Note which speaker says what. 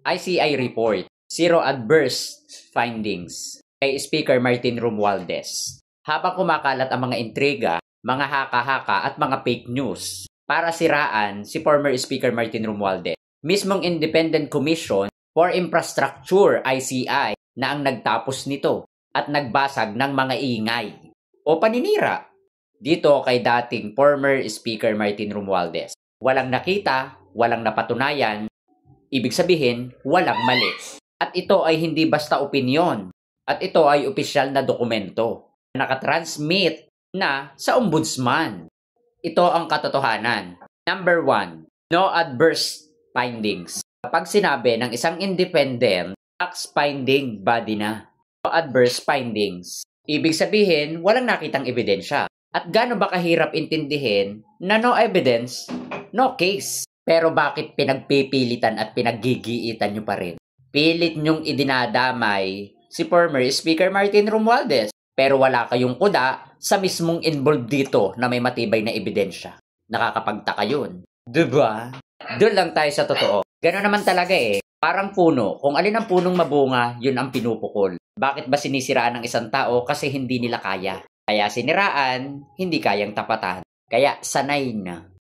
Speaker 1: ICI report, zero adverse findings kay Speaker Martin Romualdez. Habang kumakalat ang mga intriga, mga haka-haka at mga fake news para siraan si former Speaker Martin Romualdez, mismong Independent Commission for Infrastructure ICI na ang nagtapos nito at nagbasag ng mga ingay o paninira dito kay dating former Speaker Martin Romualdez. Walang nakita, walang napatunayan, ibig sabihin, walang mali. At ito ay hindi basta opinyon. At ito ay opisyal na dokumento na nakatransmit na sa ombudsman. Ito ang katotohanan. Number 1, no adverse findings. Kapag sinabi ng isang independent, fact-finding body na, no adverse findings, ibig sabihin, walang nakitang ebidensya. At gaano ba kahirap intindihin na no evidence, no case? Pero bakit pinagpipilitan at pinaggigiitan nyo pa rin? Pilit nyong idinadamay si former Speaker Martin Romualdez. Pero wala kayong kuda sa mismong involved dito na may matibay na ebidensya. Nakakapagtaka yun. Diba? Doon lang tayo sa totoo. Gano'n naman talaga eh. Parang puno. Kung alin ang punong mabunga, yun ang pinupukol. Bakit ba sinisiraan ng isang tao? Kasi hindi nila kaya. Kaya siniraan, hindi kayang tapatan. Kaya sanay na.